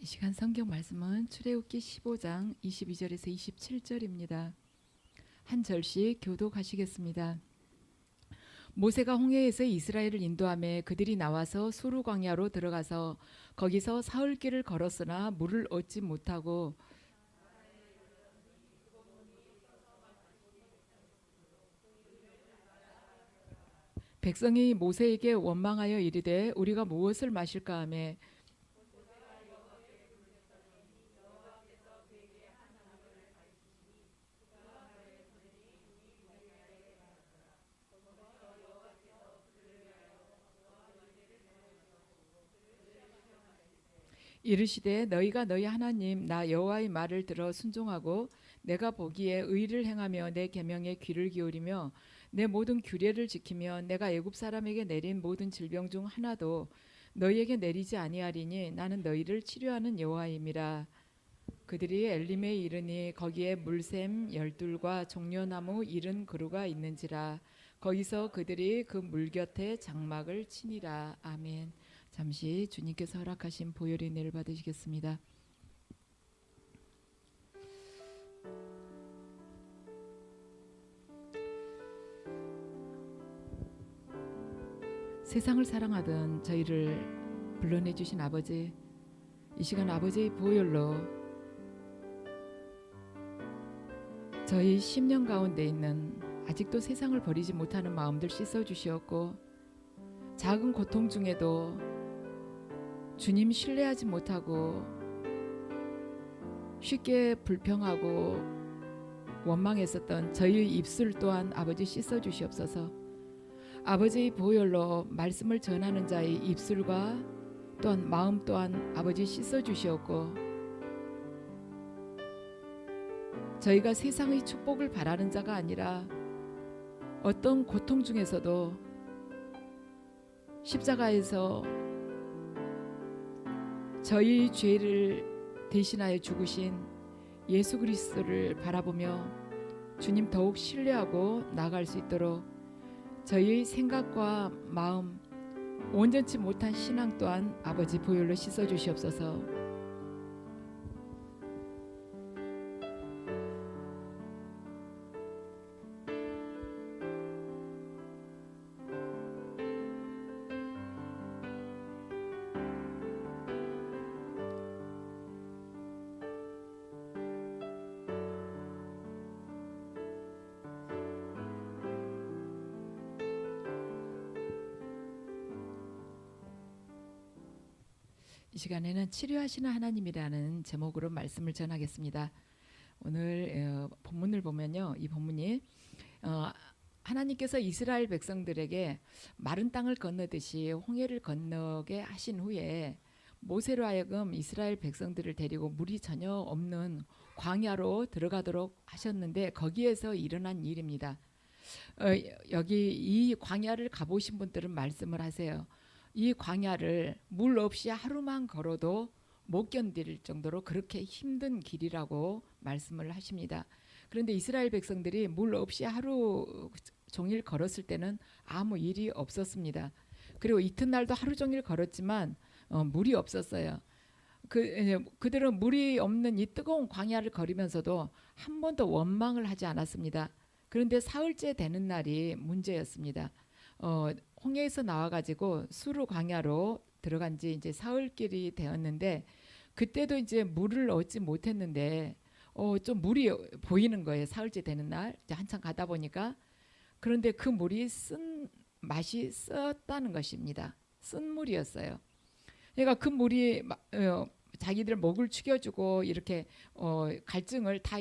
이 시간 성경 말씀은 출애굽기 15장 22절에서 27절입니다. 한 절씩 교독하시겠습니다. 모세가 홍해에서 이스라엘을 인도하며 그들이 나와서 수르 광야로 들어가서 거기서 사흘길을 걸었으나 물을 얻지 못하고 백성이 모세에게 원망하여 이르되 우리가 무엇을 마실까 하며 이르시되 너희가 너희 하나님 나 여호와의 말을 들어 순종하고 내가 보기에 의를 행하며 내 계명에 귀를 기울이며 내 모든 규례를 지키며 내가 애굽 사람에게 내린 모든 질병 중 하나도 너희에게 내리지 아니하리니 나는 너희를 치료하는 여호와임이라. 그들이 엘림에 이르니 거기에 물샘 열둘과 종려나무 70그루가 있는지라. 거기서 그들이 그 물 곁에 장막을 치니라. 아멘. 잠시 주님께서 허락하신 보혈의 은혜를 받으시겠습니다. 세상을 사랑하던 저희를 불러내 주신 아버지, 이 시간 아버지의 보혈로 저희 심령 가운데 있는 아직도 세상을 버리지 못하는 마음들 씻어 주시었고, 작은 고통 중에도 주님 신뢰하지 못하고 쉽게 불평하고 원망했었던 저희의 입술 또한 아버지 씻어 주시옵소서. 아버지의 보혈로 말씀을 전하는 자의 입술과 또한 마음 또한 아버지 씻어 주시옵고, 저희가 세상의 축복을 바라는 자가 아니라 어떤 고통 중에서도 십자가에서 저희 죄를 대신하여 죽으신 예수 그리스도를 바라보며 주님 더욱 신뢰하고 나아갈 수 있도록 저희의 생각과 마음, 온전치 못한 신앙 또한 아버지 보혈로 씻어 주시옵소서. 이 시간에는 치료하시는 하나님이라는 제목으로 말씀을 전하겠습니다. 오늘 본문을 보면요, 이 본문이 하나님께서 이스라엘 백성들에게 마른 땅을 건너듯이 홍해를 건너게 하신 후에 모세로 하여금 이스라엘 백성들을 데리고 물이 전혀 없는 광야로 들어가도록 하셨는데, 거기에서 일어난 일입니다. 여기 이 광야를 가보신 분들은 말씀을 하세요. 이 광야를 물 없이 하루만 걸어도 못 견딜 정도로 그렇게 힘든 길이라고 말씀을 하십니다. 그런데 이스라엘 백성들이 물 없이 하루 종일 걸었을 때는 아무 일이 없었습니다. 그리고 이튿날도 하루 종일 걸었지만 물이 없었어요. 그들은 물이 없는 이 뜨거운 광야를 걸으면서도 한 번도 원망을 하지 않았습니다. 그런데 사흘째 되는 날이 문제였습니다. 홍해에서 나와가지고 수르 광야로 들어간 지 이제 사흘길이 되었는데, 그때도 이제 물을 얻지 못했는데 좀 물이 보이는 거예요. 사흘째 되는 날 이제 한참 가다 보니까. 그런데 그 물이 쓴 맛이 썼다는 것입니다. 쓴 물이었어요. 그러니까 그 물이 자기들 목을 축여주고 이렇게 갈증을 다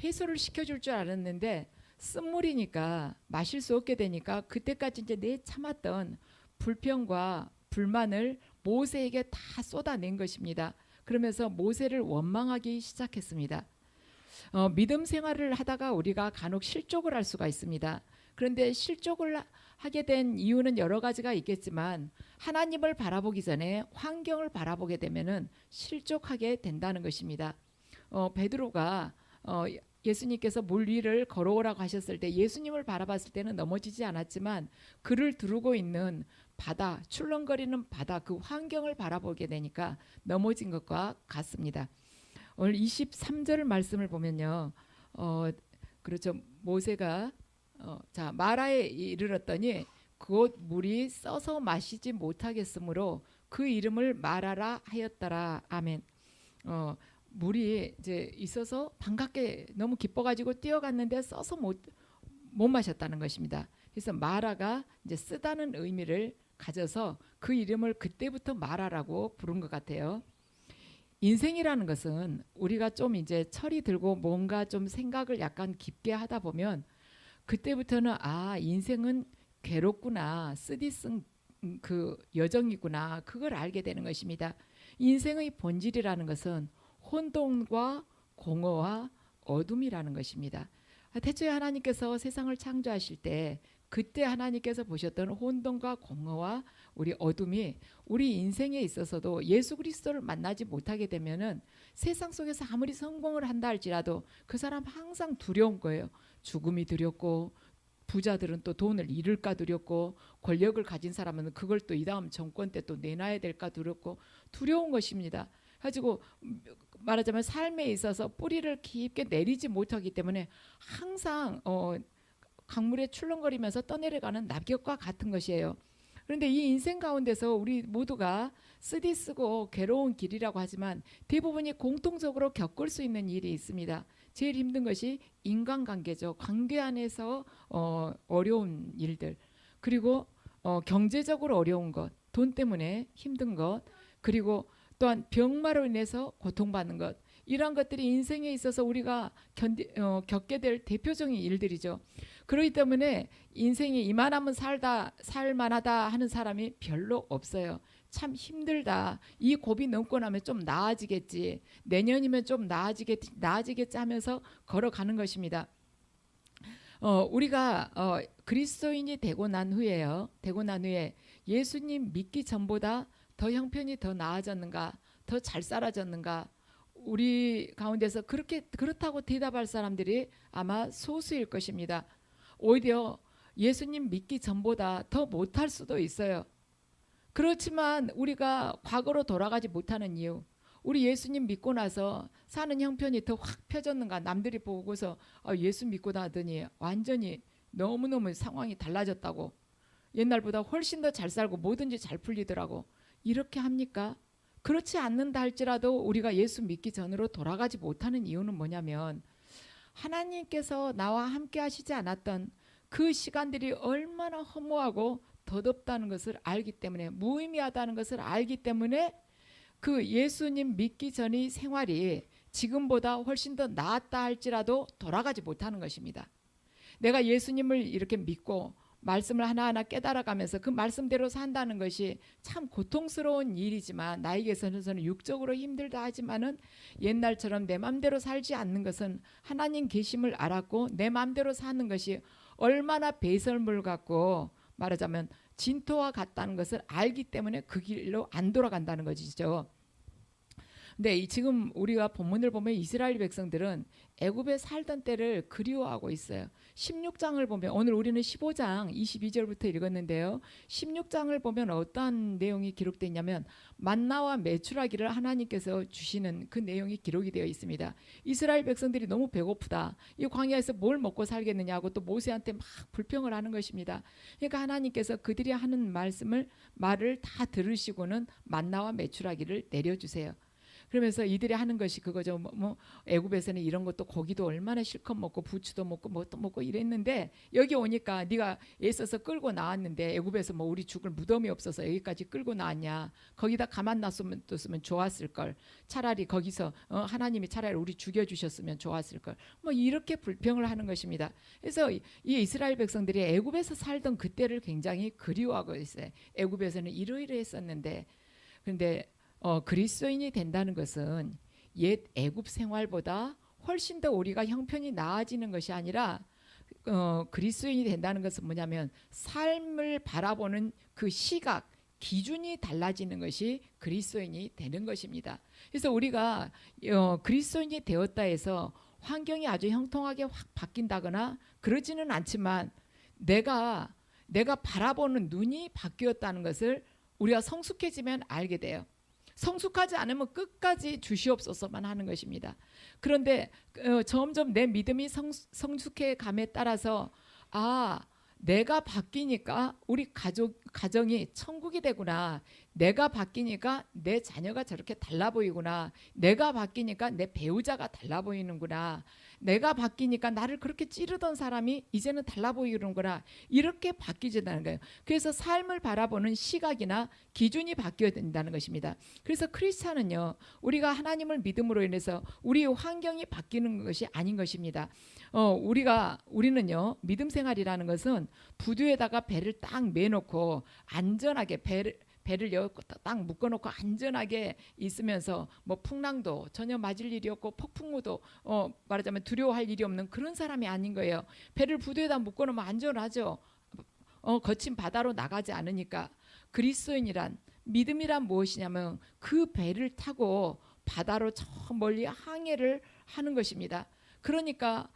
해소를 시켜줄 줄 알았는데, 쓴물이니까 마실 수 없게 되니까 그때까지 이제 내 참았던 불평과 불만을 모세에게 다 쏟아낸 것입니다. 그러면서 모세를 원망하기 시작했습니다. 믿음 생활을 하다가 우리가 간혹 실족을 할 수가 있습니다. 그런데 실족을 하게 된 이유는 여러 가지가 있겠지만, 하나님을 바라보기 전에 환경을 바라보게 되면은 실족하게 된다는 것입니다. 베드로가 예수님께서 물 위를 걸어오라고 하셨을 때 예수님을 바라봤을 때는 넘어지지 않았지만, 그를 두르고 있는 바다, 출렁거리는 바다, 그 환경을 바라보게 되니까 넘어진 것과 같습니다. 오늘 23절 말씀을 보면요, 그렇죠. 모세가 자 마라에 이르렀더니 곧 물이 써서 마시지 못하겠으므로 그 이름을 마라라 하였더라. 아멘. 물이 이제 있어서 반갑게 너무 기뻐가지고 뛰어갔는데 써서 못 마셨다는 것입니다. 그래서 마라가 이제 쓰다는 의미를 가져서 그 이름을 그때부터 마라라고 부른 것 같아요. 인생이라는 것은 우리가 좀 이제 철이 들고 뭔가 좀 생각을 약간 깊게 하다 보면 그때부터는 아, 인생은 괴롭구나, 쓰디쓴 그 여정이구나, 그걸 알게 되는 것입니다. 인생의 본질이라는 것은 혼돈과 공허와 어둠이라는 것입니다. 태초에 하나님께서 세상을 창조하실 때 그때 하나님께서 보셨던 혼돈과 공허와 우리 어둠이 우리 인생에 있어서도 예수 그리스도를 만나지 못하게 되면은 세상 속에서 아무리 성공을 한다 할지라도 그 사람 항상 두려운 거예요. 죽음이 두렵고, 부자들은 또 돈을 잃을까 두렵고, 권력을 가진 사람은 그걸 또 이 다음 정권 때 또 내놔야 될까 두렵고, 두려운 것입니다. 가지고 말하자면 삶에 있어서 뿌리를 깊게 내리지 못하기 때문에 항상 강물에 출렁거리면서 떠내려가는 낙엽과 같은 것이에요. 그런데 이 인생 가운데서 우리 모두가 쓰디쓰고 괴로운 길이라고 하지만 대부분이 공통적으로 겪을 수 있는 일이 있습니다. 제일 힘든 것이 인간관계죠. 관계 안에서 어려운 일들, 그리고 경제적으로 어려운 것, 돈 때문에 힘든 것, 그리고 또한 병마로 인해서 고통받는 것, 이러한 것들이 인생에 있어서 우리가 겪게 될 대표적인 일들이죠. 그렇기 때문에 인생이 이만하면 살만하다 하는 사람이 별로 없어요. 참 힘들다. 이 고비 넘고 나면 좀 나아지겠지. 내년이면 좀 나아지겠지 하면서 걸어가는 것입니다. 우리가 그리스도인이 되고 난 후에요. 되고 난 후에 예수님 믿기 전보다 더 형편이 더 나아졌는가, 더 잘 살아졌는가, 우리 가운데서 그렇다고 대답할 사람들이 아마 소수일 것입니다. 오히려 예수님 믿기 전보다 더 못할 수도 있어요. 그렇지만 우리가 과거로 돌아가지 못하는 이유, 우리 예수님 믿고 나서 사는 형편이 더 확 펴졌는가, 남들이 보고서 예수 믿고 나더니 완전히 너무너무 상황이 달라졌다고, 옛날보다 훨씬 더 잘 살고 뭐든지 잘 풀리더라고, 이렇게 합니까? 그렇지 않는다 할지라도 우리가 예수 믿기 전으로 돌아가지 못하는 이유는 뭐냐면 하나님께서 나와 함께 하시지 않았던 그 시간들이 얼마나 허무하고 더덥다는 것을 알기 때문에, 무의미하다는 것을 알기 때문에 그 예수님 믿기 전의 생활이 지금보다 훨씬 더 나았다 할지라도 돌아가지 못하는 것입니다. 내가 예수님을 이렇게 믿고 말씀을 하나하나 깨달아가면서 그 말씀대로 산다는 것이 참 고통스러운 일이지만, 나에게서는 육적으로 힘들다 하지만은 옛날처럼 내 마음대로 살지 않는 것은 하나님 계심을 알았고 내 마음대로 사는 것이 얼마나 배설물 같고 말하자면 진토와 같다는 것을 알기 때문에 그 길로 안 돌아간다는 것이죠. 근데 지금 우리가 본문을 보면 이스라엘 백성들은 애굽에 살던 때를 그리워하고 있어요. 16장을 보면, 오늘 우리는 15장 22절부터 읽었는데요. 16장을 보면 어떤 내용이 기록되어 있냐면 만나와 메추라기를 하나님께서 주시는 그 내용이 기록이 되어 있습니다. 이스라엘 백성들이 너무 배고프다, 이 광야에서 뭘 먹고 살겠느냐고 또 모세한테 막 불평을 하는 것입니다. 그러니까 하나님께서 그들이 하는 말을 다 들으시고는 만나와 메추라기를 내려주세요. 그러면서 이들이 하는 것이 그거죠. 뭐 애굽에서는 이런 것도 고기도 얼마나 실컷 먹고 부추도 먹고 뭣도 먹고 이랬는데, 여기 오니까 네가 애써서 끌고 나왔는데 애굽에서 뭐 우리 죽을 무덤이 없어서 여기까지 끌고 나왔냐, 거기다 가만 놨으면 좋았을 걸, 차라리 거기서 하나님이 차라리 우리 죽여주셨으면 좋았을 걸, 뭐 이렇게 불평을 하는 것입니다. 그래서 이 이스라엘 백성들이 애굽에서 살던 그때를 굉장히 그리워하고 있어요. 애굽에서는 이러이러했었는데, 그런데 그리스도인이 된다는 것은 옛 애굽 생활보다 훨씬 더 우리가 형편이 나아지는 것이 아니라 그리스도인이 된다는 것은 뭐냐면 삶을 바라보는 그 시각, 기준이 달라지는 것이 그리스도인이 되는 것입니다. 그래서 우리가 그리스도인이 되었다 해서 환경이 아주 형통하게 확 바뀐다거나 그러지는 않지만, 내가 내가 바라보는 눈이 바뀌었다는 것을 우리가 성숙해지면 알게 돼요. 성숙하지 않으면 끝까지 주시옵소서만 하는 것입니다. 그런데 점점 내 믿음이 성숙해 감에 따라서 내가 바뀌니까 우리 가정이 천국이 되구나. 내가 바뀌니까 내 자녀가 저렇게 달라 보이구나. 내가 바뀌니까 내 배우자가 달라 보이는구나. 내가 바뀌니까 나를 그렇게 찌르던 사람이 이제는 달라 보이는구나. 이렇게 바뀌어진다는 거예요. 그래서 삶을 바라보는 시각이나 기준이 바뀌어야 된다는 것입니다. 그래서 크리스찬은요, 우리가 하나님을 믿음으로 인해서 우리 환경이 바뀌는 것이 아닌 것입니다. 우리는요, 믿음 생활이라는 것은 부두에다가 배를 딱 매놓고 안전하게 배를 딱 묶어놓고 안전하게 있으면서 뭐 풍랑도 전혀 맞을 일이 없고 폭풍우도 말하자면 두려워할 일이 없는 그런 사람이 아닌 거예요. 배를 부두에다 묶어놓으면 안전하죠. 거친 바다로 나가지 않으니까. 그리스도인이란, 믿음이란 무엇이냐면 그 배를 타고 바다로 저 멀리 항해를 하는 것입니다. 그러니까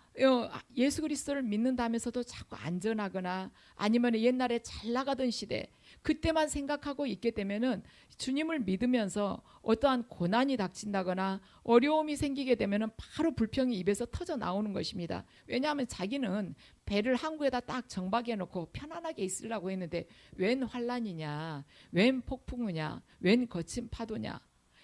예수 그리스도를 믿는다면서도 자꾸 안전하거나 아니면 옛날에 잘 나가던 시대 그때만 생각하고 있게 되면은 주님을 믿으면서 어떠한 고난이 닥친다거나 어려움이 생기게 되면은 바로 불평이 입에서 터져 나오는 것입니다. 왜냐하면 자기는 배를 항구에다 딱 정박해 놓고 편안하게 있으려고 했는데 웬 환난이냐, 웬 폭풍우냐, 웬 거친 파도냐,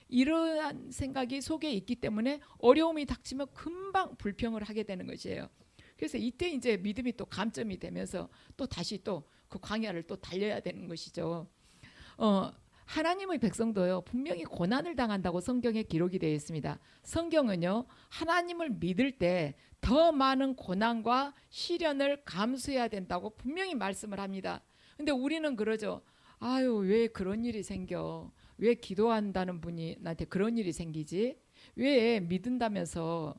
이러한 생각이 속에 있기 때문에 어려움이 닥치면 금방 불평을 하게 되는 것이에요. 그래서 이때 이제 믿음이 또 감점이 되면서 또 다시 또 그 광야를 또 달려야 되는 것이죠. 하나님의 백성도요, 분명히 고난을 당한다고 성경에 기록이 되어 있습니다. 성경은요, 하나님을 믿을 때 더 많은 고난과 시련을 감수해야 된다고 분명히 말씀을 합니다. 근데 우리는 그러죠. 왜 그런 일이 생겨? 왜 기도한다는 분이 나한테 그런 일이 생기지? 왜 믿는다면서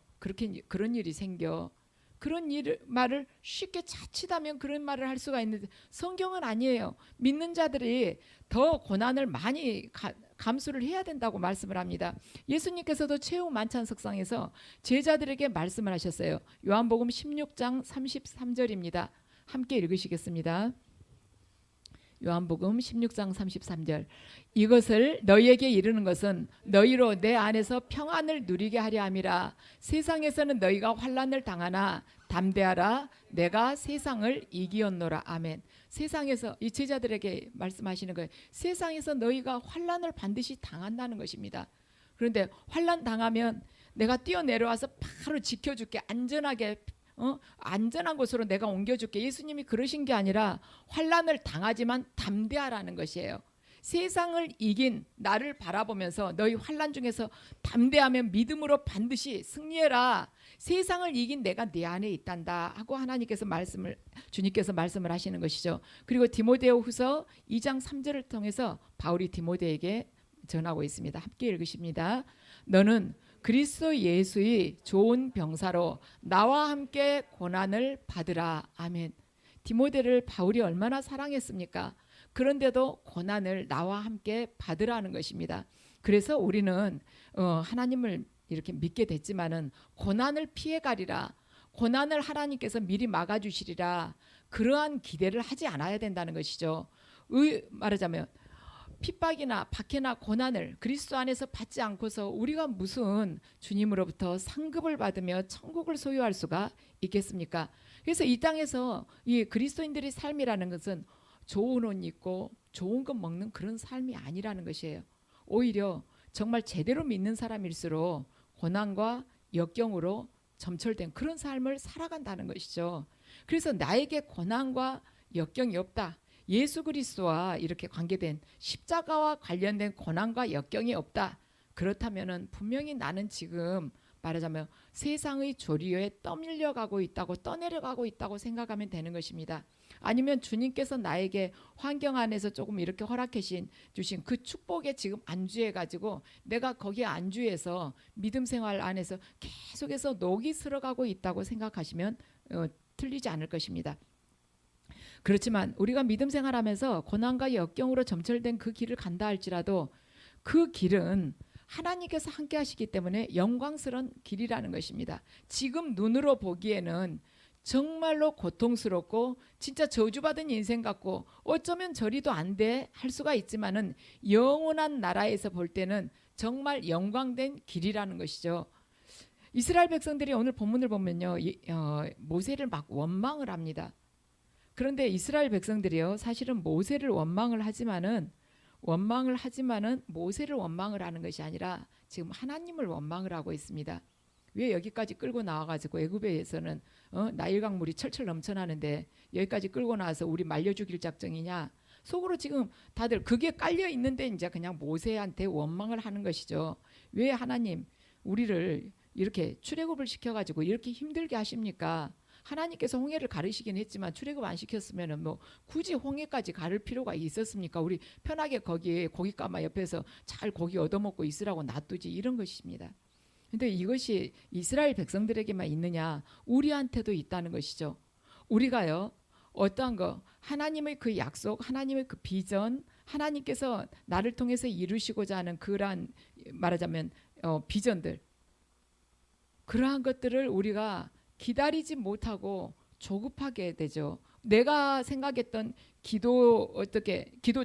그런 일이 생겨? 그런 말을 쉽게 자칫하면 그런 말을 할 수가 있는데 성경은 아니에요. 믿는 자들이 더 고난을 많이 감수를 해야 된다고 말씀을 합니다. 예수님께서도 최후 만찬석상에서 제자들에게 말씀을 하셨어요. 요한복음 16장 33절입니다. 함께 읽으시겠습니다. 요한복음 16장 33절. 이것을 너희에게 이르는 것은 너희로 내 안에서 평안을 누리게 하려 함이라. 세상에서는 너희가 환난을 당하나 담대하라. 내가 세상을 이기었노라. 아멘. 세상에서, 이 제자들에게 말씀하시는 거예요. 세상에서 너희가 환난을 반드시 당한다는 것입니다. 그런데 환난 당하면 내가 뛰어내려와서 바로 지켜줄게. 안전한 곳으로 내가 옮겨줄게. 예수님이 그러신 게 아니라 환난을 당하지만 담대하라는 것이에요. 세상을 이긴 나를 바라보면서 너희 환난 중에서 담대하면 믿음으로 반드시 승리해라. 세상을 이긴 내가 네 안에 있단다 하고 주님께서 말씀을 하시는 것이죠. 그리고 디모데후서 2장 3절을 통해서 바울이 디모데에게 전하고 있습니다. 함께 읽으십니다. 너는 그리스도 예수의 좋은 병사로 나와 함께 고난을 받으라. 아멘. 디모데를 바울이 얼마나 사랑했습니까? 그런데도 고난을 나와 함께 받으라는 것입니다. 그래서 우리는 하나님을 이렇게 믿게 됐지만은 고난을 피해가리라, 고난을 하나님께서 미리 막아주시리라, 그러한 기대를 하지 않아야 된다는 것이죠. 말하자면 핍박이나 박해나 고난을 그리스도 안에서 받지 않고서 우리가 무슨 주님으로부터 상급을 받으며 천국을 소유할 수가 있겠습니까? 그래서 이 땅에서 이 그리스도인들의 삶이라는 것은 좋은 옷 입고 좋은 것 먹는 그런 삶이 아니라는 것이에요. 오히려 정말 제대로 믿는 사람일수록 고난과 역경으로 점철된 그런 삶을 살아간다는 것이죠. 그래서 나에게 고난과 역경이 없다, 예수 그리스도와 이렇게 관계된 십자가와 관련된 고난과 역경이 없다, 그렇다면은 분명히 나는 지금 말하자면 세상의 조리에 떠밀려가고 있다고, 떠내려가고 있다고 생각하면 되는 것입니다. 아니면 주님께서 나에게 환경 안에서 조금 이렇게 허락해 주신 그 축복에 지금 안주해가지고 내가 거기에 안주해서 믿음 생활 안에서 계속해서 녹이 슬어가고 있다고 생각하시면 틀리지 않을 것입니다. 그렇지만 우리가 믿음 생활하면서 고난과 역경으로 점철된 그 길을 간다 할지라도 그 길은 하나님께서 함께 하시기 때문에 영광스러운 길이라는 것입니다. 지금 눈으로 보기에는 정말로 고통스럽고 진짜 저주받은 인생 같고 어쩌면 저리도 안 돼 할 수가 있지만은 영원한 나라에서 볼 때는 정말 영광된 길이라는 것이죠. 이스라엘 백성들이 오늘 본문을 보면요, 모세를 막 원망을 합니다. 그런데 이스라엘 백성들이요, 사실은 모세를 원망을 하지만은 모세를 원망을 하는 것이 아니라 지금 하나님을 원망을 하고 있습니다. 왜 여기까지 끌고 나와가지고 애굽에서는 나일강 물이 철철 넘쳐나는데 여기까지 끌고 나와서 우리 말려 죽일 작정이냐? 속으로 지금 다들 그게 깔려 있는데 이제 그냥 모세한테 원망을 하는 것이죠. 왜 하나님 우리를 이렇게 출애굽을 시켜가지고 이렇게 힘들게 하십니까? 하나님께서 홍해를 가르시긴 했지만 출애굽 안 시켰으면은 뭐 굳이 홍해까지 가를 필요가 있었습니까? 우리 편하게 거기에 고깃가마 옆에서 잘 고기 얻어먹고 있으라고 놔두지, 이런 것입니다. 근데 이것이 이스라엘 백성들에게만 있느냐? 우리한테도 있다는 것이죠. 우리가요, 어떠한 거, 하나님의 그 약속, 하나님의 그 비전, 하나님께서 나를 통해서 이루시고자 하는 그러한, 말하자면 비전들, 그러한 것들을 우리가 기다리지 못하고 조급하게 되죠. 내가 생각했던 기도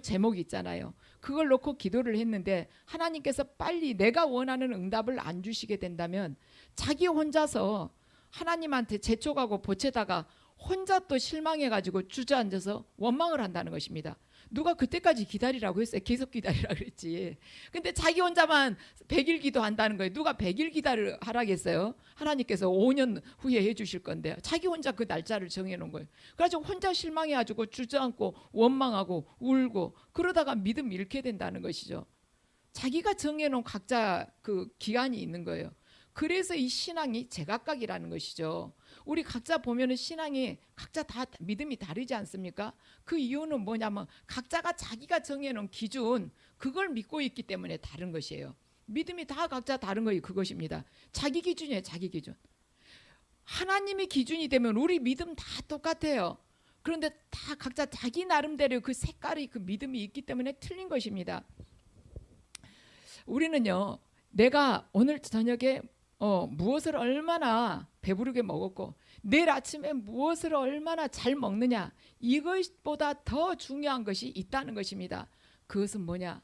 제목이 있잖아요. 그걸 놓고 기도를 했는데 하나님께서 빨리 내가 원하는 응답을 안 주시게 된다면 자기 혼자서 하나님한테 재촉하고 보채다가 혼자 또 실망해가지고 주저앉아서 원망을 한다는 것입니다. 누가 그때까지 기다리라고 했어요? 계속 기다리라 그랬지. 근데 자기 혼자만 100일 기도한다는 거예요. 누가 100일 하라겠어요? 하나님께서 5년 후에 해주실 건데 자기 혼자 그 날짜를 정해놓은 거예요. 그래가지고 혼자 실망해가지고 주저앉고 원망하고 울고 그러다가 믿음 잃게 된다는 것이죠. 자기가 정해놓은 각자 그 기한이 있는 거예요. 그래서 이 신앙이 제각각이라는 것이죠. 우리 각자 보면은 신앙이 각자 다 믿음이 다르지 않습니까? 그 이유는 뭐냐면 각자가 자기가 정해놓은 기준, 그걸 믿고 있기 때문에 다른 것이에요. 믿음이 다 각자 다른 거예요. 그것입니다. 자기 기준이에요. 자기 기준. 하나님의 기준이 되면 우리 믿음 다 똑같아요. 그런데 다 각자 자기 나름대로 그 색깔이, 그 믿음이 있기 때문에 틀린 것입니다. 우리는요, 내가 오늘 저녁에 무엇을 얼마나 배부르게 먹었고 내일 아침에 무엇을 얼마나 잘 먹느냐, 이것보다 더 중요한 것이 있다는 것입니다. 그것은 뭐냐?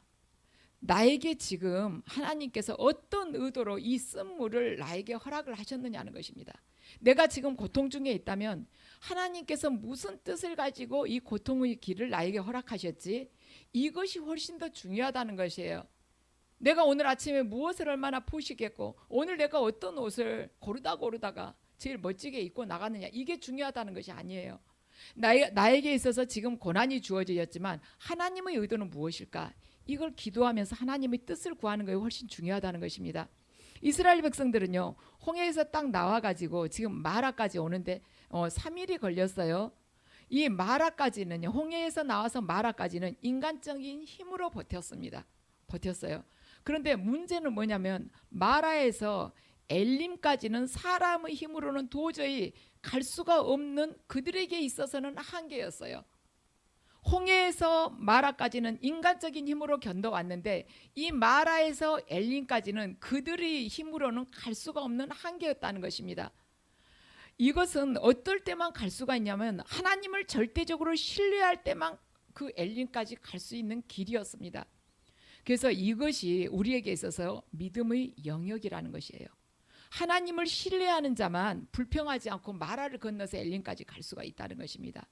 나에게 지금 하나님께서 어떤 의도로 이 쓴물을 나에게 허락을 하셨느냐는 것입니다. 내가 지금 고통 중에 있다면 하나님께서 무슨 뜻을 가지고 이 고통의 길을 나에게 허락하셨지? 이것이 훨씬 더 중요하다는 것이에요. 내가 오늘 아침에 무엇을 얼마나 포식했고 오늘 내가 어떤 옷을 고르다가 제일 멋지게 입고 나가느냐, 이게 중요하다는 것이 아니에요. 나에게 있어서 지금 고난이 주어졌지만 하나님의 의도는 무엇일까? 이걸 기도하면서 하나님의 뜻을 구하는 것이 훨씬 중요하다는 것입니다. 이스라엘 백성들은요, 홍해에서 딱 나와가지고 지금 마라까지 오는데 3일이 걸렸어요. 이 마라까지는요, 홍해에서 나와서 마라까지는 인간적인 힘으로 버텼어요. 그런데 문제는 뭐냐면 마라에서 엘림까지는 사람의 힘으로는 도저히 갈 수가 없는, 그들에게 있어서는 한계였어요. 홍해에서 마라까지는 인간적인 힘으로 견뎌왔는데 이 마라에서 엘림까지는 그들의 힘으로는 갈 수가 없는 한계였다는 것입니다. 이것은 어떨 때만 갈 수가 있냐면 하나님을 절대적으로 신뢰할 때만 그 엘림까지 갈 수 있는 길이었습니다. 그래서 이것이 우리에게 있어서 믿음의 영역이라는 것이에요. 하나님을 신뢰하는 자만 불평하지 않고 마라를 건너서 엘림까지 갈 수가 있다는 것입니다.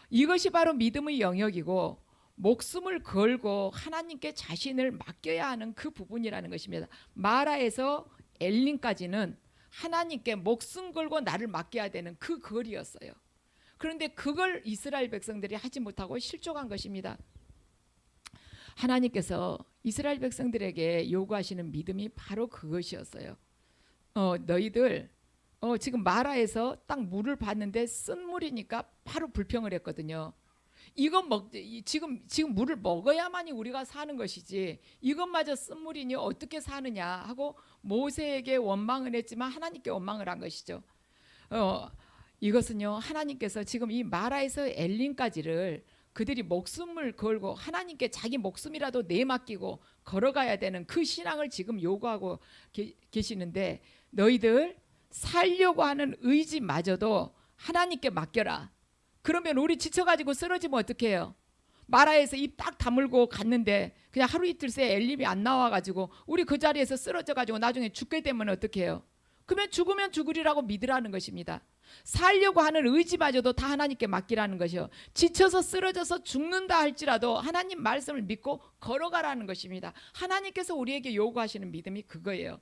이것이 바로 믿음의 영역이고 목숨을 걸고 하나님께 자신을 맡겨야 하는 그 부분이라는 것입니다. 마라에서 엘림까지는 하나님께 목숨 걸고 나를 맡겨야 되는 그 거리였어요. 그런데 그걸 이스라엘 백성들이 하지 못하고 실족한 것입니다. 하나님께서 이스라엘 백성들에게 요구하시는 믿음이 바로 그것이었어요. 너희들 지금 마라에서 딱 물을 봤는데 쓴 물이니까 바로 불평을 했거든요. 지금 물을 먹어야만이 우리가 사는 것이지 이것마저 쓴 물이니 어떻게 사느냐 하고 모세에게 원망을 했지만 하나님께 원망을 한 것이죠. 이것은요, 하나님께서 지금 이 마라에서 엘림까지를 그들이 목숨을 걸고 하나님께 자기 목숨이라도 내맡기고 걸어가야 되는 그 신앙을 지금 요구하고 계시는데 너희들 살려고 하는 의지마저도 하나님께 맡겨라. 그러면 우리 지쳐가지고 쓰러지면 어떡해요? 마라에서 입 딱 다물고 갔는데 그냥 하루 이틀 새에 엘림이 안 나와가지고 우리 그 자리에서 쓰러져가지고 나중에 죽게 되면 어떡해요? 그러면 죽으면 죽으리라고 믿으라는 것입니다. 살려고 하는 의지마저도 다 하나님께 맡기라는 것이요. 지쳐서 쓰러져서 죽는다 할지라도 하나님 말씀을 믿고 걸어가라는 것입니다. 하나님께서 우리에게 요구하시는 믿음이 그거예요.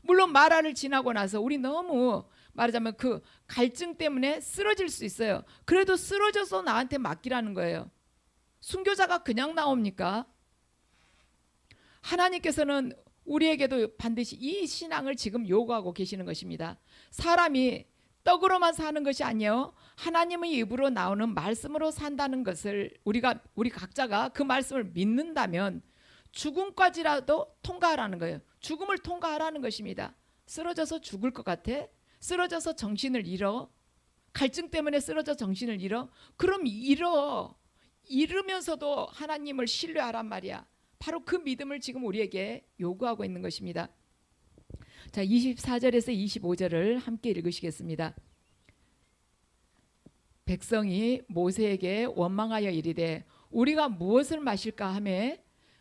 물론 마라를 지나고 나서 우리 너무 말하자면 그 갈증 때문에 쓰러질 수 있어요. 그래도 쓰러져서 나한테 맡기라는 거예요. 순교자가 그냥 나옵니까? 하나님께서는 우리에게도 반드시 이 신앙을 지금 요구하고 계시는 것입니다. 사람이 떡으로만 사는 것이 아니에요. 하나님의 입으로 나오는 말씀으로 산다는 것을 우리 각자가 그 말씀을 믿는다면 죽음까지라도 통과하라는 거예요. 죽음을 통과하라는 것입니다. 쓰러져서 죽을 것 같아? 쓰러져서 정신을 잃어? 갈증 때문에 쓰러져 정신을 잃어? 그럼 잃으면서도 하나님을 신뢰하란 말이야. 바로 그 믿음을 지금 우리에게 요구하고 있는 것입니다. 자, 24절에서 25절을 함께 읽으시겠습니다. 백성이 모세에게 원망하여 이르되 우리가 무엇을 마실까 하며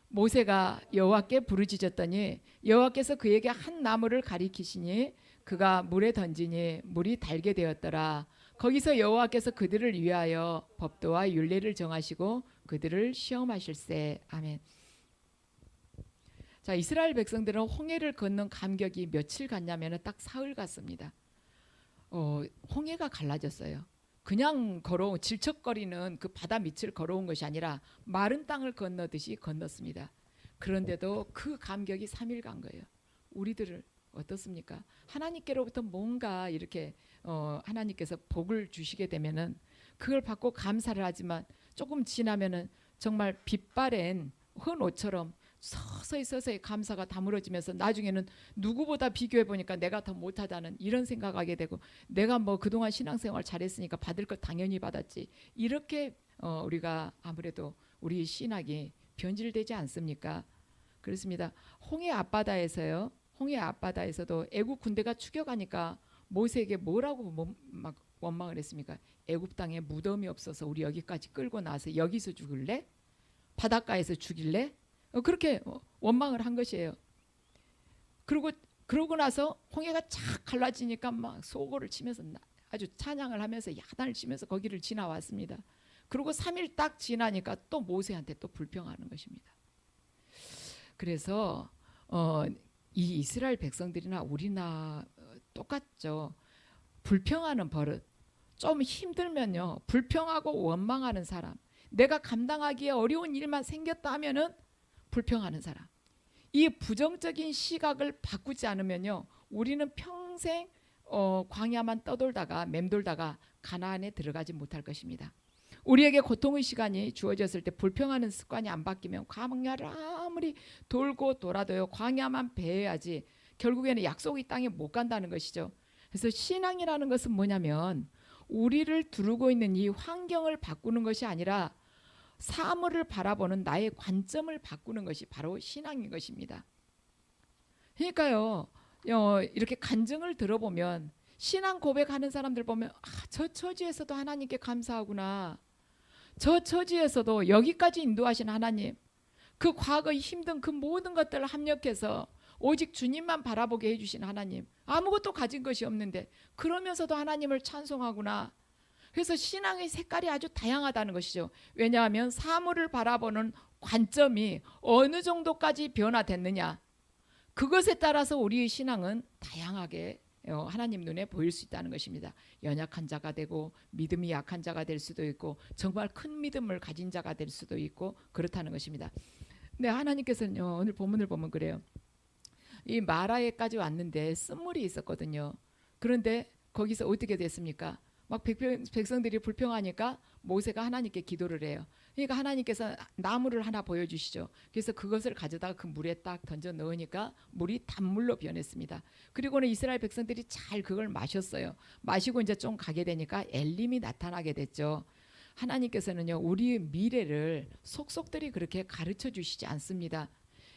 모세가 여호와께 부르짖었더니 여호와께서 그에게 한 나무를 가리키시니 그가 물에 던지니 물이 달게 되었더라. 거기서 여호와께서 그들을 위하여 법도와 율례를 정하시고 그들을 시험하실세. 아멘. 자, 이스라엘 백성들은 홍해를 건넌 감격이 며칠 갔냐면 딱 사흘 갔습니다. 홍해가 갈라졌어요. 그냥 질척거리는 그 바다 밑을 걸어온 것이 아니라 마른 땅을 건너듯이 건넜습니다. 그런데도 그 감격이 3일 간 거예요. 우리들을 어떻습니까? 하나님께로부터 뭔가 이렇게 하나님께서 복을 주시게 되면은 그걸 받고 감사를 하지만 조금 지나면은 정말 빛바랜 헌옷처럼 서서히 감사가 다물어지면서 나중에는 누구보다 비교해 보니까 내가 더 못하다는 이런 생각하게 되고 내가 뭐 그동안 신앙생활 잘했으니까 받을 것 당연히 받았지 이렇게 우리가 아무래도 우리 신학이 변질되지 않습니까? 그렇습니다. 홍해 앞바다에서도 애국 군대가 추격하니까 모세에게 뭐라고 막 원망을 했습니까? 애국 땅에 무덤이 없어서 우리 여기까지 끌고 나와서 여기서 죽을래? 바닷가에서 죽일래? 그렇게 원망을 한 것이에요. 그러고 나서 홍해가 착 갈라지니까 막 소고를 치면서 아주 찬양을 하면서 야단을 치면서 거기를 지나왔습니다. 그리고 3일 딱 지나니까 또 모세한테 또 불평하는 것입니다. 그래서 이 이스라엘 백성들이나 우리나 똑같죠. 불평하는 버릇. 좀 힘들면요. 불평하고 원망하는 사람. 내가 감당하기에 어려운 일만 생겼다 하면은 불평하는 사람. 이 부정적인 시각을 바꾸지 않으면요. 우리는 평생 광야만 떠돌다가 맴돌다가 가나안에 들어가지 못할 것입니다. 우리에게 고통의 시간이 주어졌을 때 불평하는 습관이 안 바뀌면 광야를 아무리 돌고 돌아도요. 광야만 배워야지 결국에는 약속의 땅에 못 간다는 것이죠. 그래서 신앙이라는 것은 뭐냐면 우리를 두르고 있는 이 환경을 바꾸는 것이 아니라 사물을 바라보는 나의 관점을 바꾸는 것이 바로 신앙인 것입니다. 그러니까요. 이렇게 간증을 들어보면 신앙 고백하는 사람들 보면 저 처지에서도 하나님께 감사하구나. 저 처지에서도 여기까지 인도하신 하나님. 그 과거의 힘든 그 모든 것들을 합력해서 오직 주님만 바라보게 해주신 하나님. 아무것도 가진 것이 없는데 그러면서도 하나님을 찬송하구나. 그래서 신앙의 색깔이 아주 다양하다는 것이죠. 왜냐하면 사물을 바라보는 관점이 어느 정도까지 변화됐느냐. 그것에 따라서 우리의 신앙은 다양하게 하나님 눈에 보일 수 있다는 것입니다. 연약한 자가 되고 믿음이 약한 자가 될 수도 있고 정말 큰 믿음을 가진 자가 될 수도 있고 그렇다는 것입니다. 근데 하나님께서는 오늘 본문을 보면 그래요. 이 마라에까지 왔는데 쓴물이 있었거든요. 그런데 거기서 어떻게 됐습니까? 막 백성들이 불평하니까 모세가 하나님께 기도를 해요. 그러니까 하나님께서 나무를 하나 보여주시죠. 그래서 그것을 가져다가 그 물에 딱 던져 넣으니까 물이 단물로 변했습니다. 그리고는 이스라엘 백성들이 잘 그걸 마셨어요. 마시고 이제 좀 가게 되니까 엘림이 나타나게 됐죠. 하나님께서는요 우리의 미래를 속속들이 그렇게 가르쳐 주시지 않습니다.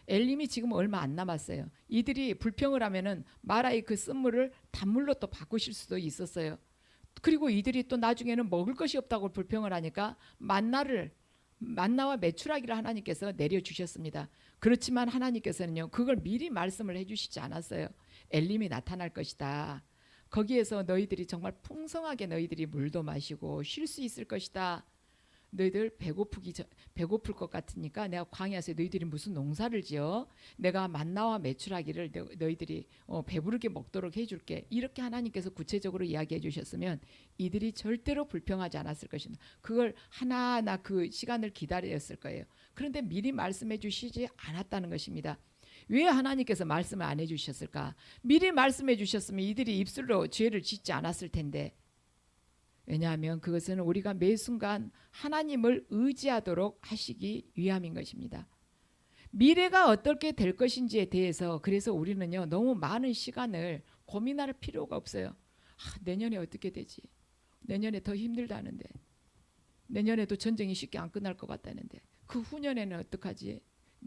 엘림이 지금 얼마 안 남았어요. 이들이 불평을 하면은 마라의 그 쓴물을 단물로 또 바꾸실 수도 있었어요. 그리고 이들이 또 나중에는 먹을 것이 없다고 불평을 하니까 만나와 메추라기를 하나님께서 내려주셨습니다. 그렇지만 하나님께서는요, 그걸 미리 말씀을 해주시지 않았어요. 엘림이 나타날 것이다. 거기에서 너희들이 정말 풍성하게 너희들이 물도 마시고 쉴 수 있을 것이다. 너희들 배고플 것 같으니까 내가 광야에서 너희들이 무슨 농사를 지어 내가 만나와 메추라기를 너희들이 배부르게 먹도록 해줄게. 이렇게 하나님께서 구체적으로 이야기해 주셨으면 이들이 절대로 불평하지 않았을 것입니다. 그걸 하나하나 그 시간을 기다렸을 거예요. 그런데 미리 말씀해 주시지 않았다는 것입니다. 왜 하나님께서 말씀을 안 해주셨을까? 미리 말씀해 주셨으면 이들이 입술로 죄를 짓지 않았을 텐데. 왜냐하면 그것은 우리가 매 순간 하나님을 의지하도록 하시기 위함인 것입니다. 미래가 어떻게 될 것인지에 대해서 그래서 우리는요, 너무 많은 시간을 고민할 필요가 없어요. 내년에 어떻게 되지? 내년에 더 힘들다는데, 내년에도 전쟁이 쉽게 안 끝날 것 같다는데, 그 후년에는 어떡하지?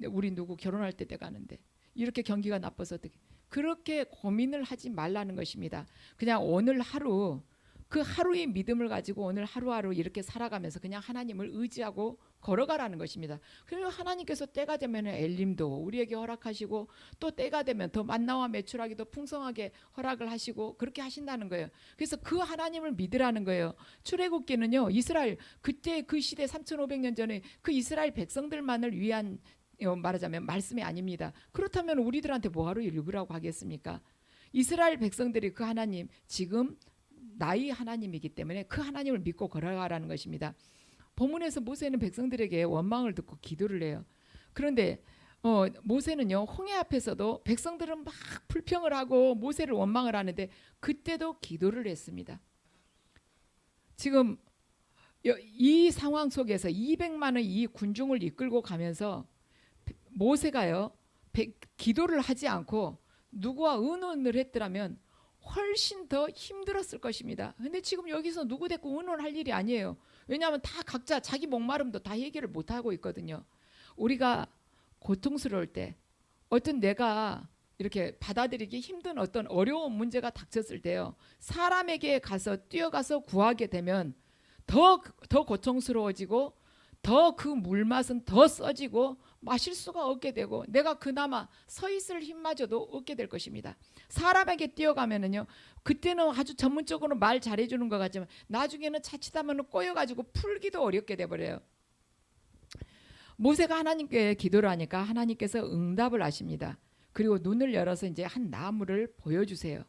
우리 누구 결혼할 때 돼가는데 이렇게 경기가 나빠서 어떻게? 그렇게 고민을 하지 말라는 것입니다. 그냥 오늘 하루, 그 하루의 믿음을 가지고 오늘 하루하루 이렇게 살아가면서 그냥 하나님을 의지하고 걸어가라는 것입니다. 그리고 하나님께서 때가 되면 엘림도 우리에게 허락하시고 또 때가 되면 더 만나와 메추라기도 풍성하게 허락을 하시고 그렇게 하신다는 거예요. 그래서 그 하나님을 믿으라는 거예요. 출애굽기는요, 이스라엘 그때 그 시대 3,500년 전에 그 이스라엘 백성들만을 위한 말하자면 말씀이 아닙니다. 그렇다면 우리들한테 뭐하러 읽으라고 하겠습니까? 이스라엘 백성들이 그 하나님, 지금 나의 하나님이기 때문에 그 하나님을 믿고 걸어가라는 것입니다. 본문에서 모세는 백성들에게 원망을 듣고 기도를 해요. 그런데 모세는요, 홍해 앞에서도 백성들은 막 불평을 하고 모세를 원망을 하는데 그때도 기도를 했습니다. 지금 이 상황 속에서 200만의 이 군중을 이끌고 가면서 모세가요, 기도를 하지 않고 누구와 의논을 했더라면 훨씬 더 힘들었을 것입니다. 근데 지금 여기서 누구 데리고 의논할 일이 아니에요. 왜냐하면 다 각자 자기 목마름도 다 해결을 못하고 있거든요. 우리가 고통스러울 때, 어떤 내가 이렇게 받아들이기 힘든 어떤 어려운 문제가 닥쳤을 때요, 사람에게 가서 뛰어가서 구하게 되면 더 고통스러워지고 더 그 물맛은 더 써지고 마실 수가 없게 되고 내가 그나마 서 있을 힘마저도 없게 될 것입니다. 사람에게 뛰어가면은요, 그때는 아주 전문적으로 말 잘해주는 것 같지만 나중에는 자칫하면 꼬여가지고 풀기도 어렵게 돼버려요. 모세가 하나님께 기도를 하니까 하나님께서 응답을 하십니다. 그리고 눈을 열어서 이제 한 나무를 보여주세요.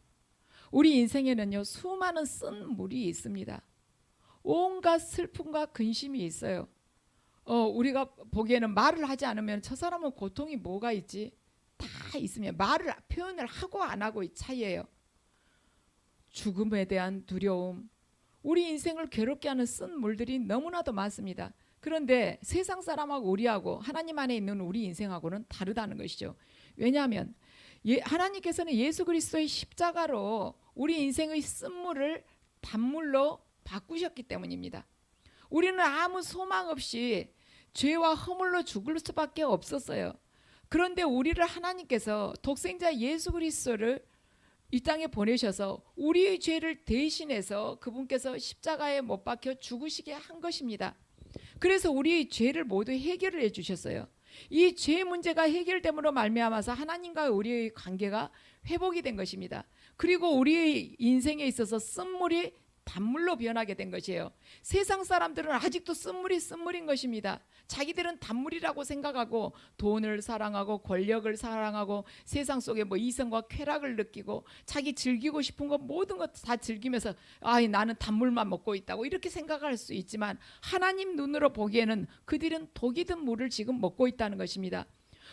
우리 인생에는요, 수많은 쓴 물이 있습니다. 온갖 슬픔과 근심이 있어요. 우리가 보기에는 말을 하지 않으면 저 사람은 고통이 뭐가 있지? 다 있으면 말을 표현을 하고 안 하고의 차이예요. 죽음에 대한 두려움, 우리 인생을 괴롭게 하는 쓴 물들이 너무나도 많습니다. 그런데 세상 사람하고 우리하고 하나님 안에 있는 우리 인생하고는 다르다는 것이죠. 왜냐하면 하나님께서는 예수 그리스도의 십자가로 우리 인생의 쓴물을 단물로 바꾸셨기 때문입니다. 우리는 아무 소망 없이 죄와 허물로 죽을 수밖에 없었어요. 그런데 우리를 하나님께서 독생자 예수 그리스도를 이 땅에 보내셔서 우리의 죄를 대신해서 그분께서 십자가에 못 박혀 죽으시게 한 것입니다. 그래서 우리의 죄를 모두 해결을 해주셨어요. 이 죄 문제가 해결됨으로 말미암아서 하나님과 우리의 관계가 회복이 된 것입니다. 그리고 우리의 인생에 있어서 쓴물이 단물로 변하게 된 것이에요. 세상 사람들은 아직도 쓴물인 것입니다. 자기들은 단물이라고 생각하고 돈을 사랑하고 권력을 사랑하고 세상 속에 이성과 쾌락을 느끼고 자기 즐기고 싶은 것 모든 것 다 즐기면서 나는 단물만 먹고 있다고 이렇게 생각할 수 있지만 하나님 눈으로 보기에는 그들은 독이 든 물을 지금 먹고 있다는 것입니다.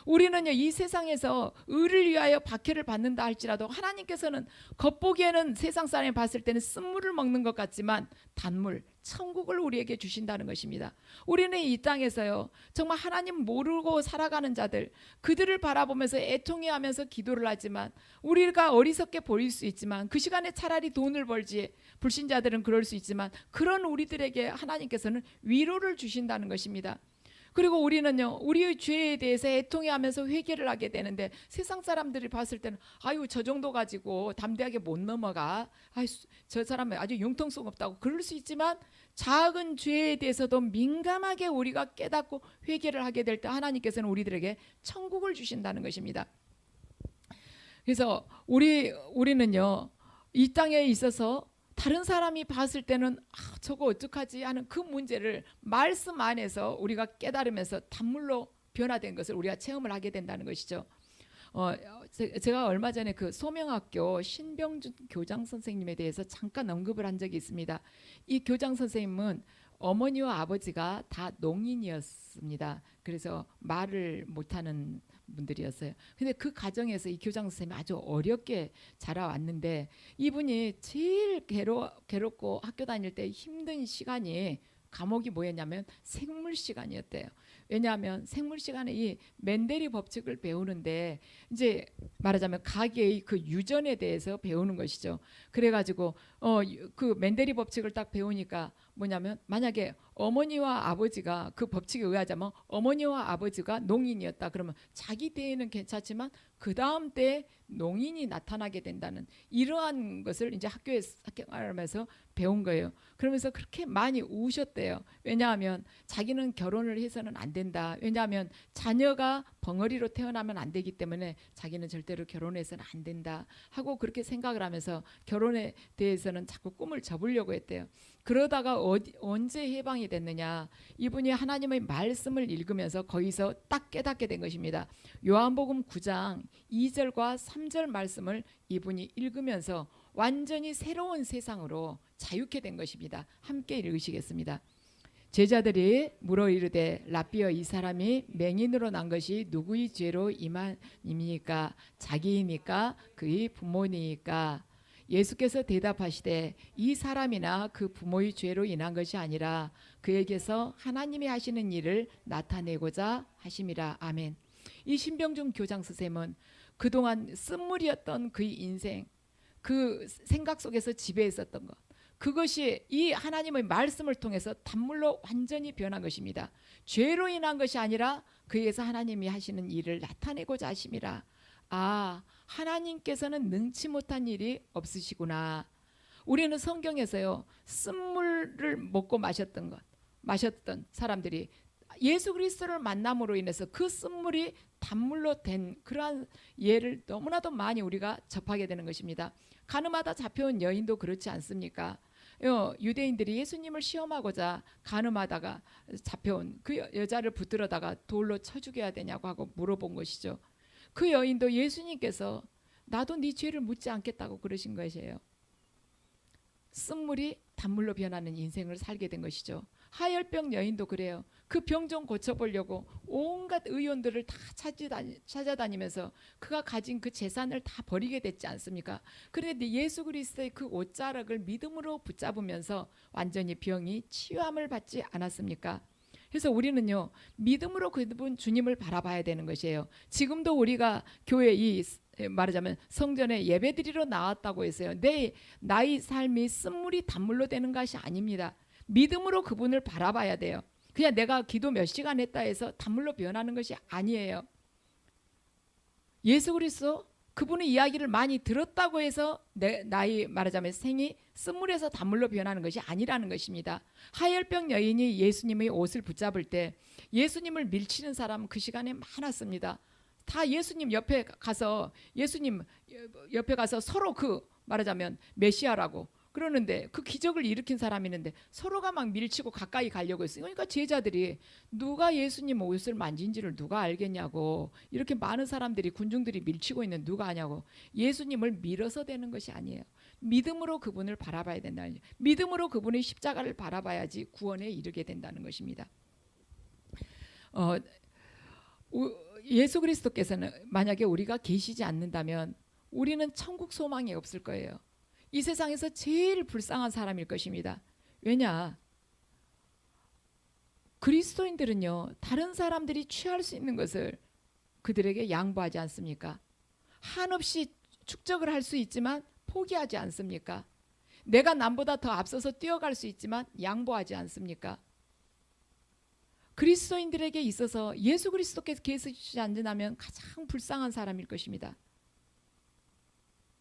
우리는요, 이 세상에서 의를 위하여 박해를 받는다 할지라도 하나님께서는 겉보기에는 세상 사람이 봤을 때는 쓴물을 먹는 것 같지만 단물, 천국을 우리에게 주신다는 것입니다. 우리는 이 땅에서요, 정말 하나님 모르고 살아가는 자들, 그들을 바라보면서 애통해하면서 기도를 하지만 우리가 어리석게 보일 수 있지만 그 시간에 차라리 돈을 벌지, 불신자들은 그럴 수 있지만 그런 우리들에게 하나님께서는 위로를 주신다는 것입니다. 그리고 우리는요, 우리의 죄에 대해서 애통해하면서 회개를 하게 되는데 세상 사람들이 봤을 때는 아유 저 정도 가지고 담대하게 못 넘어가, 아유 저 사람은 아주 융통성 없다고 그럴 수 있지만, 작은 죄에 대해서도 민감하게 우리가 깨닫고 회개를 하게 될 때 하나님께서는 우리들에게 천국을 주신다는 것입니다. 그래서 우리는요, 이 땅에 있어서 다른 사람이 봤을 때는 저거 어떡하지 하는 그 문제를 말씀 안에서 우리가 깨달으면서 단물로 변화된 것을 우리가 체험을 하게 된다는 것이죠. 제가 얼마 전에 그 소명학교 신병준 교장 선생님에 대해서 잠깐 언급을 한 적이 있습니다. 이 교장 선생님은 어머니와 아버지가 다 농인이었습니다. 그래서 말을 못하는 분들이었어요. 근데 그 가정에서 이 교장 선생님이 아주 어렵게 자라왔는데, 이분이 제일 괴롭고 학교 다닐 때 힘든 시간이, 과목이 뭐였냐면 생물 시간이었대요. 왜냐하면 생물 시간에 이 멘델이 법칙을 배우는데, 이제 말하자면 가계의 그 유전에 대해서 배우는 것이죠. 그래가지고 그 멘델이 법칙을 딱 배우니까 뭐냐면, 만약에 어머니와 아버지가, 그 법칙에 의하자면 어머니와 아버지가 농인이었다 그러면 자기 때에는 괜찮지만 그 다음 때에 농인이 나타나게 된다는, 이러한 것을 이제 학교에서 학교하면서 배운 거예요. 그러면서 그렇게 많이 우셨대요. 왜냐하면 자기는 결혼을 해서는 안 된다. 왜냐하면 자녀가 벙어리로 태어나면 안 되기 때문에 자기는 절대로 결혼해서는 안 된다 하고 그렇게 생각을 하면서 결혼에 대해서는 자꾸 꿈을 접으려고 했대요. 그러다가 언제 해방이 됐느냐, 이분이 하나님의 말씀을 읽으면서 거기서 딱 깨닫게 된 것입니다. 요한복음 9장 2절과 3절 말씀을 이분이 읽으면서 완전히 새로운 세상으로 자유케 된 것입니다. 함께 읽으시겠습니다. 제자들이 물어 이르되 랍비여, 이 사람이 맹인으로 난 것이 누구의 죄로 임하니까? 자기이니까 그의 부모니까? 예수께서 대답하시되 이 사람이나 그 부모의 죄로 인한 것이 아니라 그에게서 하나님이 하시는 일을 나타내고자 하심이라. 아멘. 이 신병준 교장 선생님은 그동안 쓴물이었던 그의 인생, 그 생각 속에서 지배했었던 것, 그것이 이 하나님의 말씀을 통해서 단물로 완전히 변한 것입니다. 죄로 인한 것이 아니라 그에게서 하나님이 하시는 일을 나타내고자 하심이라. 하나님께서는 능치 못한 일이 없으시구나. 우리는 성경에서요, 쓴물을 먹고 마셨던 사람들이 예수 그리스도를 만남으로 인해서 그 쓴물이 단물로 된 그러한 예를 너무나도 많이 우리가 접하게 되는 것입니다. 간음하다 잡혀온 여인도 그렇지 않습니까? 유대인들이 예수님을 시험하고자 간음하다가 잡혀온 그 여자를 붙들어다가 돌로 쳐 죽여야 되냐고 하고 물어본 것이죠. 그 여인도 예수님께서 나도 네 죄를 묻지 않겠다고 그러신 것이에요. 쓴물이 단물로 변하는 인생을 살게 된 것이죠. 하혈병 여인도 그래요. 그 병 좀 고쳐보려고 온갖 의원들을 다 찾아다니면서 그가 가진 그 재산을 다 버리게 됐지 않습니까? 그런데 예수 그리스도의 그 옷자락을 믿음으로 붙잡으면서 완전히 병이 치유함을 받지 않았습니까? 그래서 우리는요, 믿음으로 그분 주님을 바라봐야 되는 것이에요. 지금도 우리가 교회 이 말하자면 성전에 예배드리러 나왔다고 했어요. 나의 삶이 쓴물이 단물로 되는 것이 아닙니다. 믿음으로 그분을 바라봐야 돼요. 그냥 내가 기도 몇 시간 했다 해서 단물로 변하는 것이 아니에요. 예수 그리스도 그분의 이야기를 많이 들었다고 해서 나의 말하자면 생이 쓴물에서 단물로 변하는 것이 아니라는 것입니다. 하혈병 여인이 예수님의 옷을 붙잡을 때 예수님을 밀치는 사람은 그 시간에 많았습니다. 다 예수님 옆에 가서 서로 그 말하자면 메시아라고 그러는데, 그 기적을 일으킨 사람이 있는데 서로가 막 밀치고 가까이 가려고 했어요. 그러니까 제자들이 누가 예수님 옷을 만진지를 누가 알겠냐고, 이렇게 많은 사람들이 군중들이 밀치고 있는 누가 아냐고. 예수님을 밀어서 되는 것이 아니에요. 믿음으로 그분을 바라봐야 된다. 믿음으로 그분의 십자가를 바라봐야지 구원에 이르게 된다는 것입니다. 예수 그리스도께서는 만약에 우리가 계시지 않는다면 우리는 천국 소망이 없을 거예요. 이 세상에서 제일 불쌍한 사람일 것입니다. 왜냐? 그리스도인들은요, 다른 사람들이 취할 수 있는 것을 그들에게 양보하지 않습니까? 한없이 축적을 할 수 있지만 포기하지 않습니까? 내가 남보다 더 앞서서 뛰어갈 수 있지만 양보하지 않습니까? 그리스도인들에게 있어서 예수 그리스도께서 계시지 않는다면 가장 불쌍한 사람일 것입니다.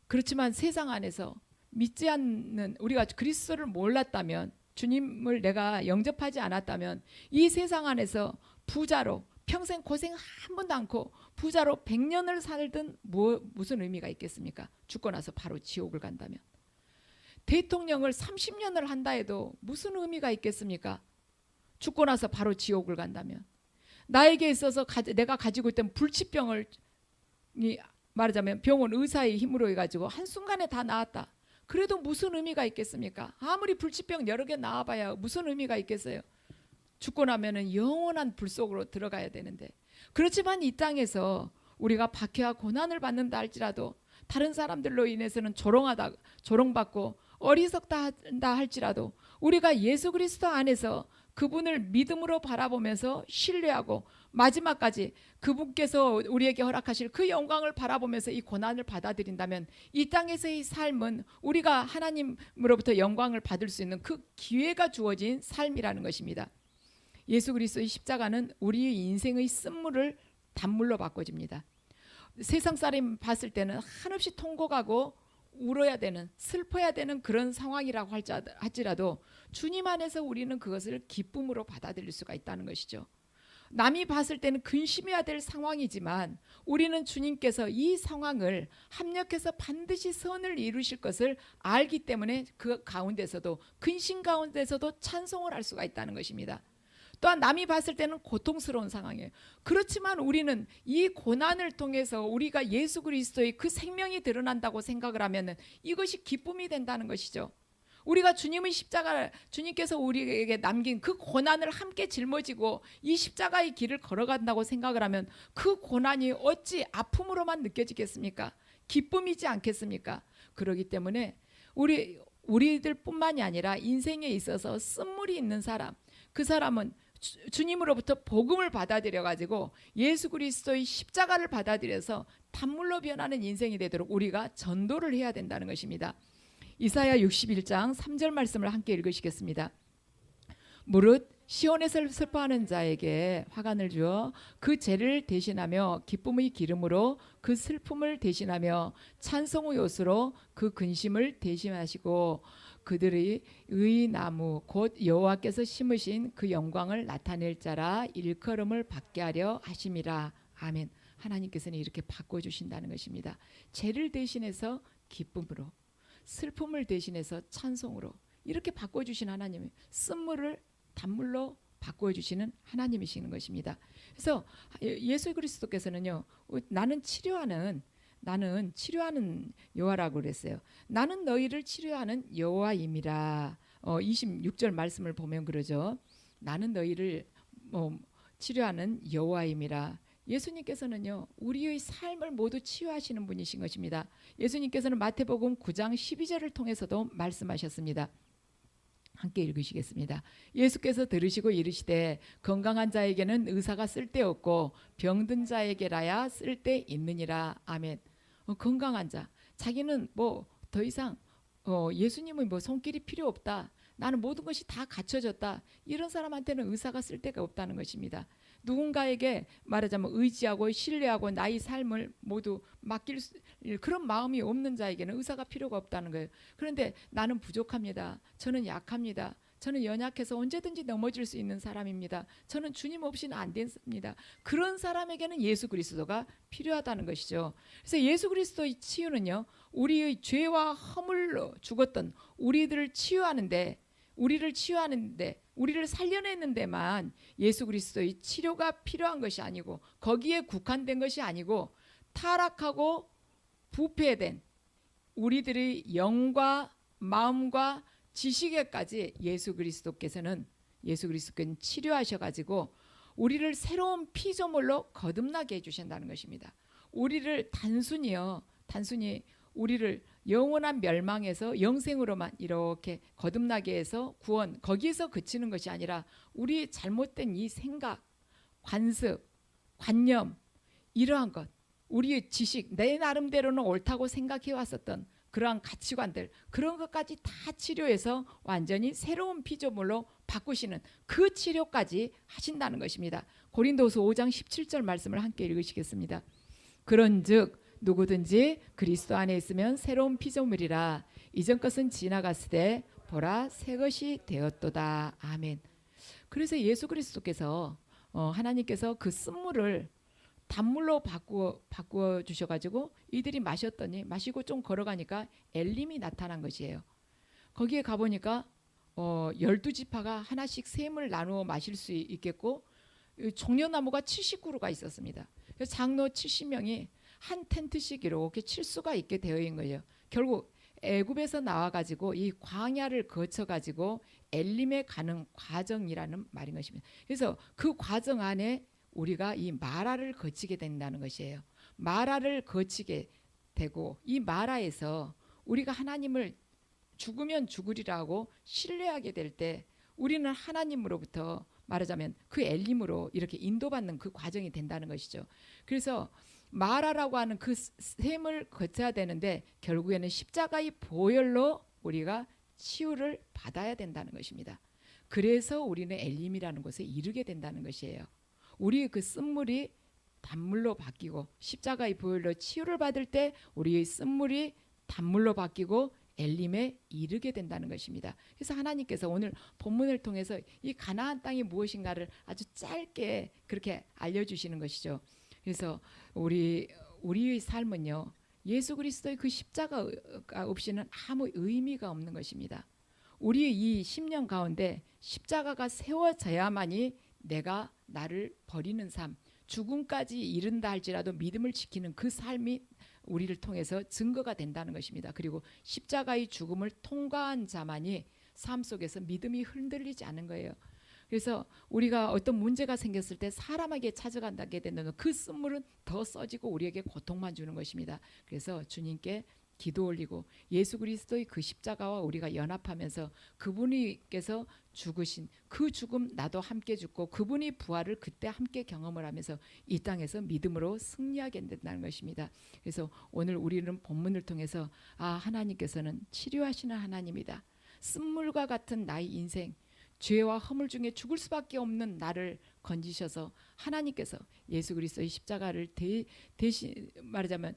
그렇지만 세상 안에서 믿지 않는, 우리가 그리스도를 몰랐다면, 주님을 내가 영접하지 않았다면 이 세상 안에서 부자로 평생 고생 한 번도 않고 부자로 100년을 살든 무슨 의미가 있겠습니까? 죽고 나서 바로 지옥을 간다면. 대통령을 30년을 한다 해도 무슨 의미가 있겠습니까? 죽고 나서 바로 지옥을 간다면. 나에게 있어서 내가 가지고 있던 불치병을 말하자면 병원 의사의 힘으로 해가지고 한순간에 다 나았다. 그래도 무슨 의미가 있겠습니까? 아무리 불치병 여러 개 나아봐야 무슨 의미가 있겠어요? 죽고 나면은 영원한 불 속으로 들어가야 되는데. 그렇지만 이 땅에서 우리가 박해와 고난을 받는다 할지라도, 다른 사람들로 인해서는 조롱받고 어리석다 할지라도, 우리가 예수 그리스도 안에서 그분을 믿음으로 바라보면서 신뢰하고 마지막까지 그분께서 우리에게 허락하실 그 영광을 바라보면서 이 고난을 받아들인다면 이 땅에서의 삶은 우리가 하나님으로부터 영광을 받을 수 있는 그 기회가 주어진 삶이라는 것입니다. 예수 그리스도의 십자가는 우리의 인생의 쓴물을 단물로 바꿔줍니다. 세상 사람 봤을 때는 한없이 통곡하고 울어야 되는, 슬퍼야 되는 그런 상황이라고 할지라도 주님 안에서 우리는 그것을 기쁨으로 받아들일 수가 있다는 것이죠. 남이 봤을 때는 근심해야 될 상황이지만 우리는 주님께서 이 상황을 합력해서 반드시 선을 이루실 것을 알기 때문에 그 가운데서도, 근심 가운데서도 찬송을 할 수가 있다는 것입니다. 또한 남이 봤을 때는 고통스러운 상황이에요. 그렇지만 우리는 이 고난을 통해서 우리가 예수 그리스도의 그 생명이 드러난다고 생각을 하면 이것이 기쁨이 된다는 것이죠. 우리가 주님의 십자가를, 주님께서 우리에게 남긴 그 고난을 함께 짊어지고 이 십자가의 길을 걸어간다고 생각을 하면 그 고난이 어찌 아픔으로만 느껴지겠습니까? 기쁨이지 않겠습니까? 그렇기 때문에 우리들뿐만이 아니라 인생에 있어서 쓴물이 있는 사람, 그 사람은 주님으로부터 복음을 받아들여 가지고 예수 그리스도의 십자가를 받아들여서 단물로 변하는 인생이 되도록 우리가 전도를 해야 된다는 것입니다. 이사야 61장 3절 말씀을 함께 읽으시겠습니다. 무릇 시온에서 슬퍼하는 자에게 화관을 주어 그 죄를 대신하며 기쁨의 기름으로 그 슬픔을 대신하며 찬송의 옷으로 그 근심을 대신하시고 그들의 의 나무 곧 여호와께서 심으신 그 영광을 나타낼 자라 일컬음을 받게 하려 하심이라. 아멘. 하나님께서는 이렇게 바꿔주신다는 것입니다. 죄를 대신해서 기쁨으로, 슬픔을 대신해서 찬송으로 이렇게 바꿔주신 하나님이 쓴물을 단물로 바꿔주시는 하나님이시는 것입니다. 그래서 예수 그리스도께서는요, 나는 치료하는 여호와라고 그랬어요. 나는 너희를 치료하는 여호와임이라. 26절 말씀을 보면 그러죠. 나는 너희를 치료하는 여호와임이라. 예수님께서는요, 우리의 삶을 모두 치유하시는 분이신 것입니다. 예수님께서는 마태복음 9장 12절을 통해서도 말씀하셨습니다. 함께 읽으시겠습니다. 예수께서 들으시고 이르시되 건강한 자에게는 의사가 쓸데없고 병든 자에게라야 쓸데있느니라. 아멘. 건강한 자, 자기는 뭐 더 이상 예수님의 뭐 손길이 필요 없다, 나는 모든 것이 다 갖춰졌다, 이런 사람한테는 의사가 쓸데가 없다는 것입니다. 누군가에게 말하자면 의지하고 신뢰하고 나의 삶을 모두 맡길 그런 마음이 없는 자에게는 의사가 필요가 없다는 거예요. 그런데 나는 부족합니다, 저는 약합니다, 저는 연약해서 언제든지 넘어질 수 있는 사람입니다, 저는 주님 없이는 안 됩니다, 그런 사람에게는 예수 그리스도가 필요하다는 것이죠. 그래서 예수 그리스도의 치유는요, 우리의 죄와 허물로 죽었던 우리를 치유하는데 우리를 살려내는 데만 예수 그리스도의 치료가 필요한 것이 아니고, 거기에 국한된 것이 아니고, 타락하고 부패된 우리들의 영과 마음과 지식에까지 예수 그리스도께서는 치료하셔가지고 우리를 새로운 피조물로 거듭나게 해주신다는 것입니다. 우리를 단순히 우리를 영원한 멸망에서 영생으로만 이렇게 거듭나게 해서 구원, 거기에서 그치는 것이 아니라 우리 잘못된 이 생각, 관습, 관념, 이러한 것, 우리의 지식, 내 나름대로는 옳다고 생각해 왔었던 그러한 가치관들, 그런 것까지 다 치료해서 완전히 새로운 피조물로 바꾸시는 그 치료까지 하신다는 것입니다. 고린도서 5장 17절 말씀을 함께 읽으시겠습니다. 그런즉 누구든지 그리스도 안에 있으면 새로운 피조물이라 이전 것은 지나갔으되 보라 새 것이 되었도다. 아멘. 그래서 예수 그리스도께서 하나님께서 그 쓴물을 단물로 바꾸어 주셔가지고 이들이 마셨더니 마시고 좀 걸어가니까 엘림이 나타난 것이에요. 거기에 가보니까 12지파가 하나씩 샘을 나누어 마실 수 있겠고 종려나무가 70그루가 있었습니다. 그래서 장로 70명이 한 텐트씩 이렇게 칠 수가 있게 되어 있는 거예요. 결국 애굽에서 나와가지고 이 광야를 거쳐가지고 엘림에 가는 과정이라는 말인 것입니다. 그래서 그 과정 안에 우리가 이 마라를 거치게 된다는 것이에요. 마라를 거치게 되고 이 마라에서 우리가 하나님을 죽으면 죽으리라고 신뢰하게 될 때 우리는 하나님으로부터 말하자면 그 엘림으로 이렇게 인도받는 그 과정이 된다는 것이죠. 그래서 마라라고 하는 그 셈을 거쳐야 되는데 결국에는 십자가의 보혈로 우리가 치유를 받아야 된다는 것입니다. 그래서 우리는 엘림이라는 곳에 이르게 된다는 것이에요. 우리의 그 쓴물이 단물로 바뀌고 십자가의 보혈로 치유를 받을 때 우리의 쓴물이 단물로 바뀌고 엘림에 이르게 된다는 것입니다. 그래서 하나님께서 오늘 본문을 통해서 이 가나안 땅이 무엇인가를 아주 짧게 그렇게 알려주시는 것이죠. 그래서 우리의 삶은요, 예수 그리스도의 그 십자가가 없이는 아무 의미가 없는 것입니다. 우리의 이 10년 가운데 십자가가 세워져야만이 내가 나를 버리는 삶, 죽음까지 이른다 할지라도 믿음을 지키는 그 삶이 우리를 통해서 증거가 된다는 것입니다. 그리고 십자가의 죽음을 통과한 자만이 삶 속에서 믿음이 흔들리지 않은 거예요. 그래서 우리가 어떤 문제가 생겼을 때 사람에게 찾아간다게 되면 그 쓴물은 더 써지고 우리에게 고통만 주는 것입니다. 그래서 주님께 기도 올리고 예수 그리스도의 그 십자가와 우리가 연합하면서 그분이께서 죽으신 그 죽음 나도 함께 죽고 그분이 부활을 그때 함께 경험을 하면서 이 땅에서 믿음으로 승리하게 된다는 것입니다. 그래서 오늘 우리는 본문을 통해서 하나님께서는 치료하시는 하나님이다. 쓴물과 같은 나의 인생, 죄와 허물 중에 죽을 수밖에 없는 나를 건지셔서 하나님께서 예수 그리스도의 십자가를 대신 말하자면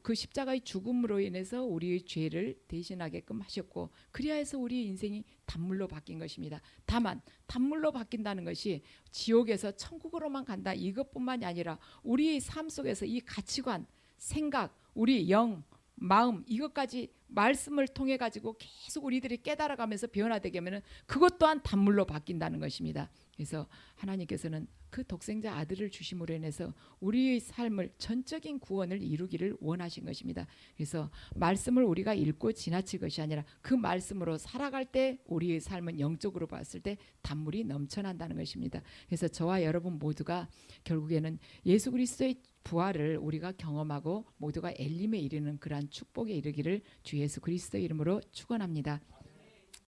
그 십자가의 죽음으로 인해서 우리의 죄를 대신하게끔 하셨고 그리하여서 우리의 인생이 단물로 바뀐 것입니다. 다만 단물로 바뀐다는 것이 지옥에서 천국으로만 간다 이것뿐만이 아니라 우리의 삶 속에서 이 가치관, 생각, 우리 영, 마음 이것까지 말씀을 통해 가지고 계속 우리들이 깨달아가면서 변화되게 하면은 그것 또한 단물로 바뀐다는 것입니다. 그래서 하나님께서는 그 독생자 아들을 주심으로 인해서 우리의 삶을 전적인 구원을 이루기를 원하신 것입니다. 그래서 말씀을 우리가 읽고 지나칠 것이 아니라 그 말씀으로 살아갈 때 우리의 삶은 영적으로 봤을 때 단물이 넘쳐난다는 것입니다. 그래서 저와 여러분 모두가 결국에는 예수 그리스도의 부활을 우리가 경험하고 모두가 엘림에 이르는 그러한 축복에 이르기를 주 예수 그리스도의 이름으로 축원합니다.